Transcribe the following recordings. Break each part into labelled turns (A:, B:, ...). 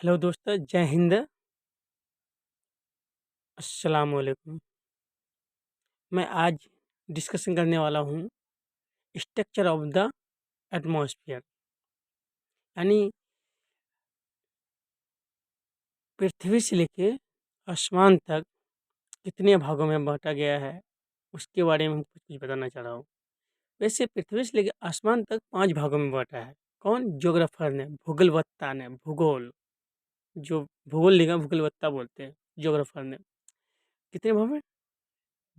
A: Hello दोस्तों, जय हिंद, अस्सलाम वालेकुम। मैं आज डिस्कशन करने वाला हूँ स्ट्रक्चर ऑफ द एटमॉस्फेयर। यानी पृथ्वी से लेके आसमान तक कितने भागों में बांटा गया है, उसके बारे में हम कुछ बताना चाह रहा हूँ। वैसे पृथ्वी से लेके आसमान तक 5 भागों में बांटा है। कौन? ज्योग्राफर ने, भूगोलवत्ता ने, भूगोल जो भूगोल लिखा भूगोलवत्ता बोलते हैं, ज्योग्राफर ने। कितने भाग में?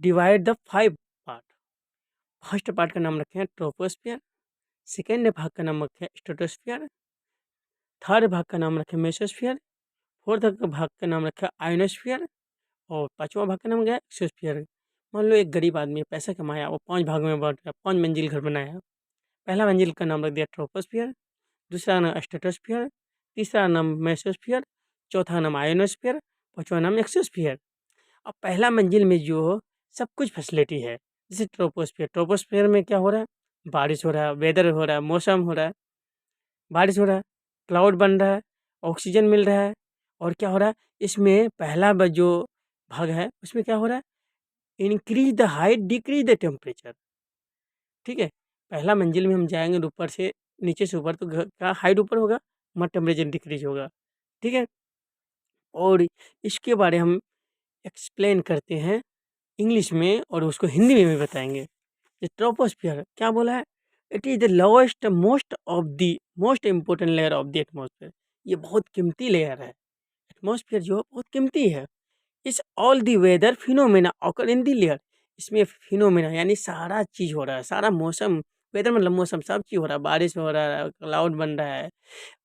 A: Divide the 5 part. First part का नाम रखे हैं ट्रोपोस्फियर, सेकेंड भाग का नाम रखे हैं स्ट्रेटोस्फियर, थर्ड भाग का नाम रखे मेसोस्फियर, फोर्थ भाग का नाम रखा आयोनोस्फियर और पांचवा भाग का नाम गया एक्सोस्फियर। मान लो एक गरीब आदमी है, पैसा कमाया, वो 5 भागों में बांट रहा, 5 मंजिल घर बनाया। पहला मंजिल का नाम रख दिया ट्रोपोस्फियर, दूसरा नाम स्ट्रेटोस्फियर, तीसरा नाम मेसोस्फियर, चौथा नाम आयोनोस्फियर, पांचवा नाम एक्सोस्फियर। अब पहला मंजिल में जो सब कुछ फैसिलिटी है, जैसे ट्रोपोस्फियर। ट्रोपोस्फियर में क्या हो रहा है? बारिश हो रहा है, वेदर हो रहा है, मौसम हो रहा है, बारिश हो रहा है, क्लाउड बन रहा है, ऑक्सीजन मिल रहा है। और क्या हो रहा है? इसमें पहला जो भाग है उसमें क्या हो रहा है? Increase the height, decrease the temperature. ठीक है, पहला मंजिल में हम जाएंगे ऊपर से नीचे से ऊपर, तो का हाइट ऊपर होगा, हमारा टेम्परेचर डिक्रीज होगा। ठीक है, और इसके बारे हम एक्सप्लेन करते हैं इंग्लिश में और उसको हिंदी में भी बताएंगे। ट्रोपोस्फियर क्या बोला है? It is the lowest most of the most important layer of the atmosphere. ये बहुत कीमती लेयर है। एटमॉस्फेयर जो बहुत कीमती है। इस all the weather phenomena occur in the layer. इसमें फिनोमेना यानी सारा चीज हो रहा है, सारा मौसम, वेदर मतलब मौसम, सब चीज हो रहा है। बारिश हो रहा है, क्लाउड बन रहा है,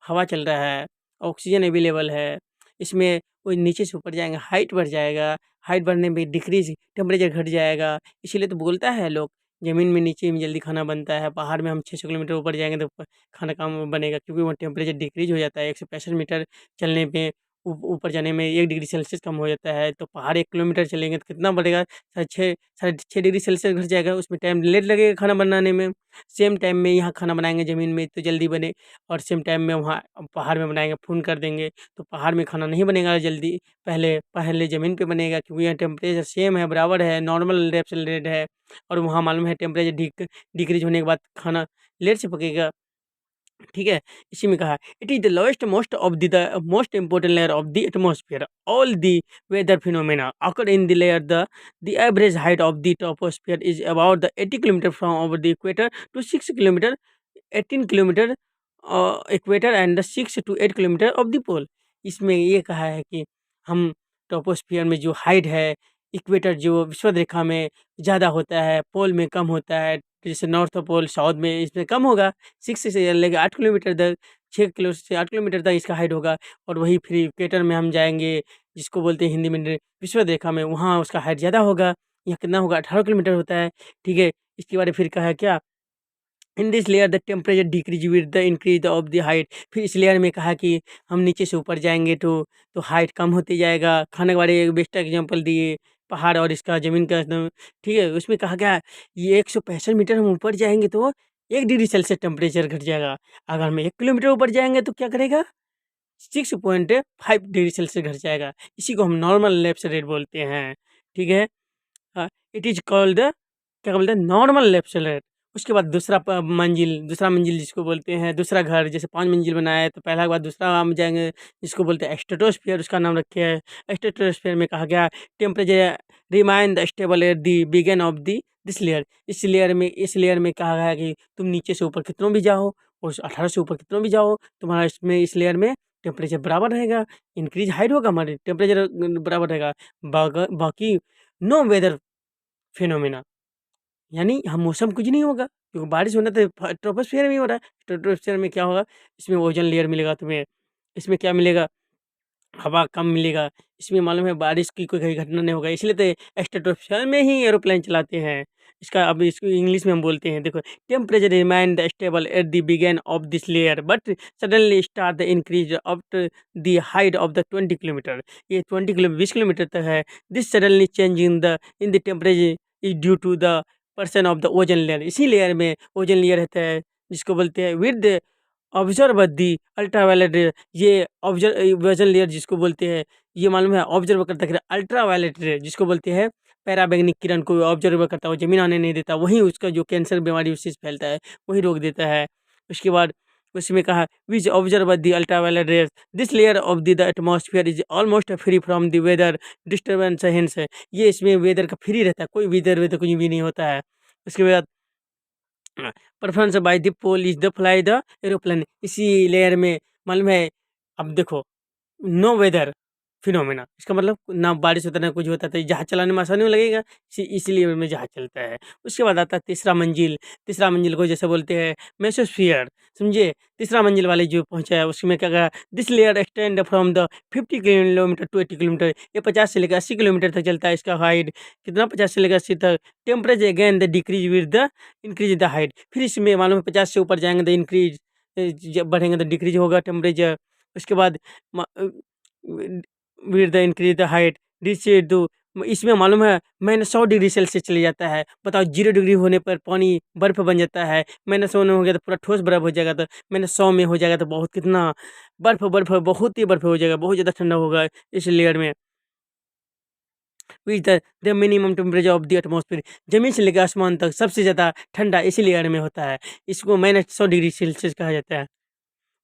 A: हवा चल रहा है, ऑक्सीजन अवेलेबल है। इसमें वो नीचे से ऊपर जाएंगे, हाइट बढ़ जाएगा, हाइट बढ़ने में डिक्रीज टेम्परेचर घट जाएगा। इसीलिए तो बोलता है लोग, जमीन में नीचे में जल्दी खाना बनता है, पहाड़ में हम 600 किलोमीटर ऊपर जाएंगे तो खाना कम बनेगा, क्योंकि वो टेम्परेचर डिक्रीज हो जाता है। 165 मीटर चलने पे ऊपर जाने में 1 डिग्री सेल्सियस कम हो जाता है। तो पहाड़ 1 किलोमीटर चलेंगे तो कितना बढ़ेगा? साढ़े छः डिग्री सेल्सियस घट जाएगा। उसमें टाइम लेट लगेगा खाना बनाने में। सेम टाइम में यहाँ खाना बनाएंगे ज़मीन में तो जल्दी बने, और सेम टाइम में वहाँ पहाड़ में बनाएंगे, फून कर देंगे तो पहाड़ में खाना नहीं बनेगा जल्दी। पहले पहले ज़मीन पे बनेगा, क्योंकि यहाँ टेम्परेचर सेम है, बराबर है, नॉर्मल रेट है। और वहाँ मालूम है टेम्परेचर डिक्रीज होने के बाद खाना लेट से पकेगा। ठीक है, इसी में कहा it is the lowest most of the most important layer of the atmosphere. All the weather phenomena occur in the layer. The average height of the troposphere is about the 80 kilometer from over the equator to 6 kilometer, 18 kilometre equator and the 6 to 8 kilometre of the pole. इसमें ये कहा है कि हम troposphere में जो height है, equator जो विषुवत रेखा में ज़्यादा होता है, पोल में कम होता है। जैसे नॉर्थ पोल साउथ में इसमें कम होगा, 6 से लेकर 8 किलोमीटर तक, 6 किलो से 8 किलोमीटर तक इसका हाइट होगा। और वही फिर इक्वेटर में हम जाएंगे, जिसको बोलते हैं हिंदी में विषुवत रेखा में, वहाँ उसका हाइट ज़्यादा होगा। यहाँ कितना होगा? 18 किलोमीटर होता है। ठीक है, इसके बारे में फिर कहा है क्या? इन this layer the temperature decrease with the increase of the height. फिर इस लेयर में कहा कि हम नीचे से ऊपर जाएंगे तो हाइट कम होते जाएगा। खाने के बारे में बेस्ट एग्जाम्पल दिए, पहाड़ और इसका ज़मीन का एकदम। ठीक है, उसमें कहा गया ये 165 मीटर हम ऊपर जाएंगे तो 1 डिग्री सेल्सियस टेम्परेचर घट जाएगा। अगर हम 1 किलोमीटर ऊपर जाएंगे तो क्या करेगा? 6.5 डिग्री सेल्सियस घट जाएगा। इसी को हम नॉर्मल लेफ्ट रेट बोलते हैं। ठीक है, इट इज कॉल्ड क्या बोलते हैं? Normal left. उसके बाद दूसरा मंजिल जिसको बोलते हैं दूसरा घर। जैसे 5 मंजिल बनाया है तो पहला के बाद दूसरा हम जाएंगे, जिसको बोलते हैं स्ट्रेटोस्फियर, उसका नाम रखे है। स्ट्रेटोस्फियर में कहा गया temperature remain the stable at the begin of the this layer. इस लेयर में कहा गया है कि तुम नीचे से ऊपर कितनों भी जाओ और 18 से ऊपर कितनों भी जाओ, तुम्हारा इसमें इस लेयर में टेम्परेचर बराबर रहेगा। इंक्रीज हाइट होगा, हमारे टेम्परेचर बराबर रहेगा। बाकी नो वेदर फिनोमिना, यानी हम मौसम कुछ नहीं होगा, क्योंकि बारिश होना तो ट्रोपोस्फियर में ही हो रहा है। ट्रोपोस्फियर में क्या होगा? इसमें ओजोन लेयर मिलेगा तुम्हें। इसमें क्या मिलेगा? हवा कम मिलेगा। इसमें मालूम है बारिश की कोई घटना नहीं होगा, इसलिए तो स्ट्रेटोस्फियर में ही एरोप्लेन चलाते हैं। इसका अब इसको इंग्लिश में हम बोलते हैं, देखो, temperature remain the stable at the begin of this layer but suddenly start the increase up to the height of the 20 kilometre. ये 20 किलोमीटर तक है। This suddenly change in the temperature is due to the presence of the ozone layer. इसी layer में ozone layer रहता है, जिसको बोलते हैं विद ऑब्जर्व दी अल्ट्रावायलेट रे, ये ऑब्जर्वेशन लेयर जिसको बोलते हैं, ये मालूम है ऑब्जर्व करता है अल्ट्रावायलेट रे जिसको बोलते हैं, पैराबैंगनी किरण को ऑब्जर्व करता है, वो ज़मीन आने नहीं देता, वही उसका जो कैंसर बीमारी उससे फैलता है, वही रोक देता है। उसके बाद उसमें कहा which absorb the ultraviolet rays, this layer of the atmosphere is almost free from the weather disturbance hints है। ये इसमें वेदर का फ्री रहता है, कोई वेदर कुछ भी नहीं होता है। उसके बाद preference by the pole is the fly the aeroplane, इसी लेयर में मालूम है। अब देखो, नो वेदर फिनोमेना, इसका मतलब ना बारिश होता ना कुछ होता, तो जहाज चलाने में आसानी लगेगा, इसीलिए में जहाज चलता है। उसके बाद आता है तीसरा मंजिल को जैसे बोलते हैं मेसोस्फियर, समझे। तीसरा मंजिल वाले जो पहुंचा है उसमें क्या कहा, this layer extend from the 50 kilometre to 80 kilometre, ये 50 से लेकर 80 किलोमीटर तक चलता है। इसका हाइट कितना, 50 से लेकर 80 तक। Temperature again the decrease with the increase the height, फिर इसमें मालूम है 50 से ऊपर जाएंगे तो इंक्रीज, जब बढ़ेंगे तो डिक्रीज होगा टेम्परेचर। उसके बाद with the increase the height this too, इसमें मालूम है -100 डिग्री सेल्सियस चले जाता है। बताओ 0 डिग्री होने पर पानी बर्फ बन जाता है, -100 में हो गया तो पूरा ठोस बर्फ हो जाएगा, तो -100 में हो जाएगा तो बहुत कितना बर्फ बर्फ बहुत ही बर्फ हो जाएगा, बहुत ज़्यादा ठंडा होगा इस लेयर में। Which the minimum temperature of the atmosphere, जमीन से लेकर आसमान तक सबसे ज़्यादा ठंडा इसी लेयर में होता है, इसको -100 डिग्री सेल्सियस कहा जाता है।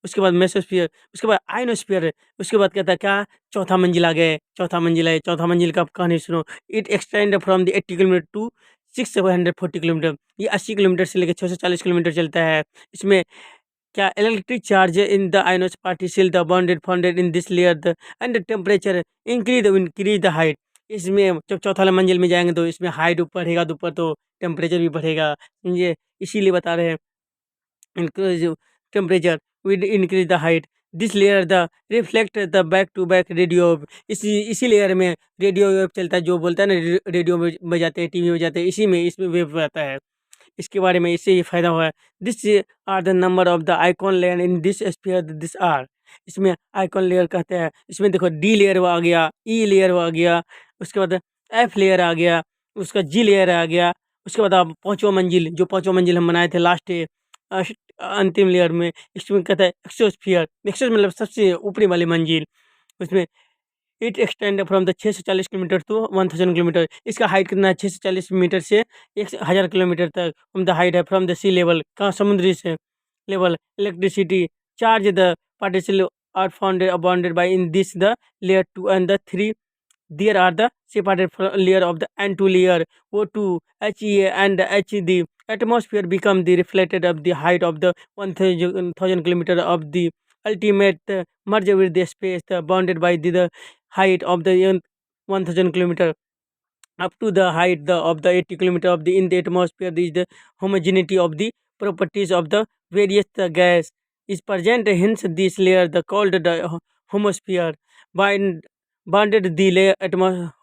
A: उसके बाद मेसोस्फियर, उसके बाद आयनोस्फियर, उसके बाद कहता है क्या, चौथा मंजिल आ गए, चौथा मंजिल है, चौथा मंजिल का कहानी सुनो। It extend from the 80 kilometre to 640 kilometre, ये 80 किलोमीटर से लेकर 640 किलोमीटर चलता है। इसमें क्या, electric charge in the ions particle the bonded founded in this layer the and the temperature increase the height, इसमें जब चौथा वाला मंजिल में जाएंगे तो इसमें हाइट बढ़ेगा, तो ऊपर तो टेम्परेचर भी बढ़ेगा, समझे। इसीलिए बता रहे हैं increase temperature will increase the height, this layer the reflect the back to back radio wave, इसी लेयर में रेडियो वेव चलता है, जो बोलता है ना रेडियो में बजाते हैं, टीवी में बजाते हैं, इसी में इसमें वेव आता है। इसके बारे में इससे ये फायदा हुआ है। This are the number of the icon layer in this sphere, this are, इसमें आइकॉन लेयर कहते हैं। इसमें देखो डी लेयर आ गया, ई लेयर आ गया, उसके बाद एफ लेयर आ गया, उसका जी लेयर आ गया। उसके बाद आप पाँचवा मंजिल, जो पाँचवा मंजिल हम बनाए थे लास्ट अंतिम लेयर में, इसमें कहता है एक्सोस्फियर, एक्सोस मतलब सबसे ऊपरी वाली मंजिल। उसमें it extend from the 640 kilometre to 1000 kilometre, इसका हाइट कितना है, 640 मीटर से 1000 किलोमीटर तक। फ्रॉम द हाइट है फ्रॉम द सी लेवल, कहाँ, समुद्री से level. Electricity charge the particle are founded bounded by in this the layer 2 and the 3, there are the separated layer of the N2 layer, O2, HEA and H. The atmosphere become the reflected of the height of the 1000 kilometer of the ultimate merge with the space bounded by the height of the 1000 kilometer up to the height of the 80 kilometer of the in the atmosphere. Is the homogeneity of the properties of the various gas is present, hence this layer the called the homosphere. Bind bonded the layer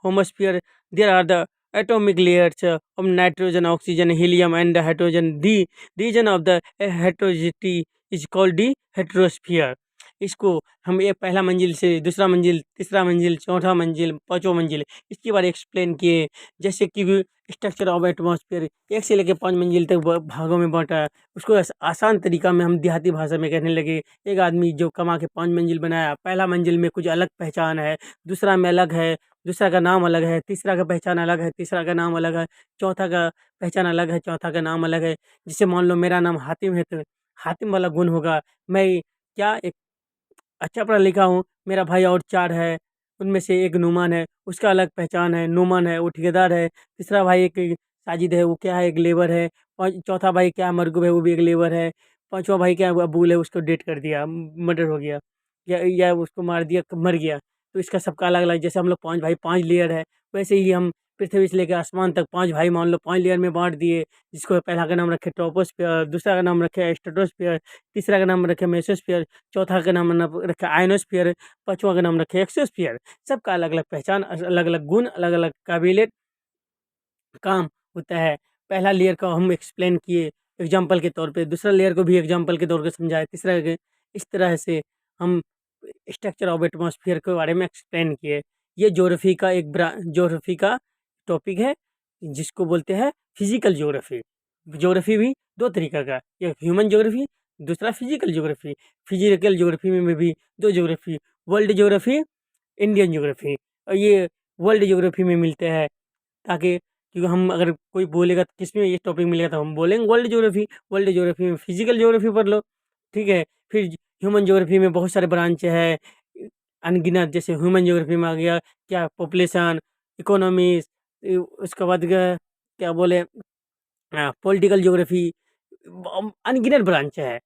A: homosphere, there are the atomic layers of nitrogen, oxygen, helium and hydrogen. The region of the heterogeneity is called the heterosphere. इसको हम एक पहला मंजिल से दूसरा मंजिल, तीसरा मंजिल, चौथा मंजिल, पाँचवा मंजिल, इसके बारे एक्सप्लेन किए। जैसे कि स्ट्रक्चर ऑफ एटमॉस्फेयर 1 से लेकर 5 मंजिल तक भागों में बाँटा है। उसको आसान तरीका में हम देहाती भाषा में कहने लगे। एक आदमी जो कमा के 5 मंजिल बनाया, पहला मंजिल में कुछ अलग पहचान है, दूसरा में अलग है, दूसरा का नाम अलग है, तीसरा का पहचान अलग है, तीसरा का नाम अलग है, चौथा का पहचान अलग है, चौथा का नाम अलग है। जैसे मान लो मेरा नाम हातिम है, तो हातिम वाला गुण होगा, मैं क्या एक अच्छा पढ़ा लिखा हूँ, मेरा भाई और 4 है, उनमें से एक नुमान है, उसका अलग पहचान है, नुमान है वो ठेकेदार है, तीसरा भाई एक साजिद है, वो क्या है, एक लेबर है, चौथा भाई क्या है, मरगूब है, वो भी एक लेबर है, पाँचवा भाई क्या है, वो अबूल है, उसको डेट कर दिया, मर्डर हो गया, या उसको मार दिया, मर गया। तो इसका सबका अलग अलग, जैसे हम लोग 5 भाई 5 लेयर है, वैसे ही हम पृथ्वी से लेकर आसमान तक 5 भाई मान लो 5 लेयर में बांट दिए। जिसको पहला का नाम रखे ट्रोपोस्फियर, दूसरा का नाम रखे स्ट्रेटोस्फियर, तीसरा का नाम रखे मेसोस्फियर, चौथा का नाम रखे आयनोस्फियर, पाँचवा का नाम रखे एक्सोस्फियर। सबका अलग अलग पहचान, अलग अलग गुण, अलग अलग काबिलियत, काम होता है। पहला लेयर को हम एक्सप्लेन किए एग्जाम्पल के तौर पे, दूसरा लेयर को भी एग्जाम्पल के तौर पे समझाया, तीसरा के, इस तरह से हम स्ट्रक्चर ऑफ एटमॉस्फेयर के बारे में एक्सप्लेन किए। ये ज्योग्राफी का एक ज्योग्राफी का टॉपिक है, जिसको बोलते हैं फिजिकल ज्योग्राफी। ज्योग्राफी भी 2 तरीका का, एक ह्यूमन ज्योग्राफी, दूसरा फिजिकल ज्योग्राफी में भी 2 geography, world geography, Indian geography, और ये वर्ल्ड ज्योग्राफी में मिलते हैं, ताकि क्योंकि हम अगर कोई बोलेगा तो किसमें ये टॉपिक मिलेगा तो हम बोलेंगे वर्ल्ड ज्योग्राफी में फिजिकल ज्योग्राफी पढ़ लो, ठीक है। फिर ह्यूमन ज्योग्राफी में बहुत सारे ब्रांच है, अनगिनत, जैसे ह्यूमन ज्योग्राफी में आ गया क्या पॉपुलेशन, इकोनॉमिक्स, उसके बाद क्या बोले पॉलिटिकल ज्योग्राफी, अनगिनत ब्रांच है।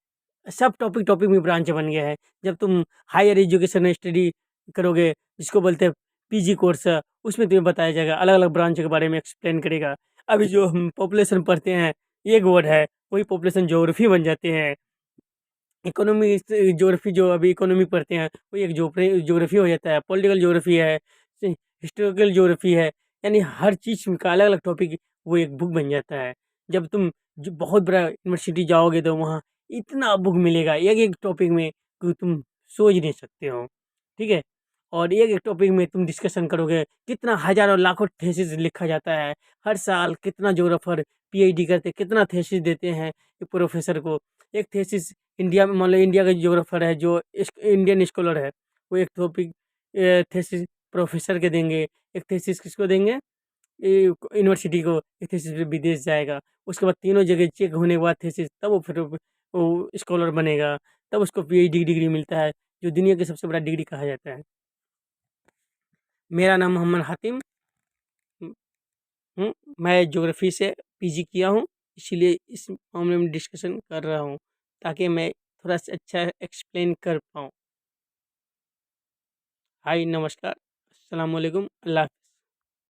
A: सब टॉपिक टॉपिक में ब्रांच बन गया है। जब तुम हायर एजुकेशन स्टडी करोगे, जिसको बोलते हैं पीजी कोर्स, उसमें तुम्हें बताया जाएगा, अलग अलग ब्रांच के बारे में एक्सप्लेन करेगा। अभी जो हम पॉपुलेशन पढ़ते हैं, एक वर्ड है, वही पॉपुलेशन ज्योग्राफी बन जाते हैं। इकोनॉमी ज्योग्राफी जो अभी इकोनॉमी पढ़ते हैं, वो एक ज्योग्राफी हो जाता है। पॉलिटिकल ज्योग्राफी है, हिस्टोरिकल ज्योग्राफी है, यानी हर चीज़ का अलग अलग टॉपिक वो एक बुक बन जाता है। जब तुम जो बहुत बड़ा यूनिवर्सिटी जाओगे तो वहाँ इतना बुक मिलेगा एक एक टॉपिक में कि तुम सोच नहीं सकते हो, ठीक है। और एक एक टॉपिक में तुम डिस्कशन करोगे, कितना हज़ारों लाखों थीसिस लिखा जाता है। हर साल कितना ज्योग्राफर पीएचडी करते, कितना थीसिस देते हैं एक प्रोफेसर को। एक थीसिस इंडिया में, मान लो इंडिया का ज्योग्राफर है जो इंडियन स्कॉलर है, वो एक टॉपिक थीसिस प्रोफेसर के देंगे, एक थीसिस किसको देंगे, यूनिवर्सिटी को, एक थीसिस फिर विदेश जाएगा। उसके बाद तीनों जगह चेक होने के बाद थीसिस, तब वो फिर वो स्कॉलर बनेगा, तब उसको पीएचडी डिग्री मिलता है, जो दुनिया की सबसे बड़ा डिग्री कहा जाता है। मेरा नाम मोहम्मद हातिम हूँ। मैं ज्योग्राफी से पीजी किया हूँ, इसीलिए इस मामले में डिस्कशन कर रहा हूँ, ताकि मैं थोड़ा सा अच्छा एक्सप्लेन कर पाऊँ। हाय, नमस्कार, अस्सलाम वालेकुम, अल्लाह।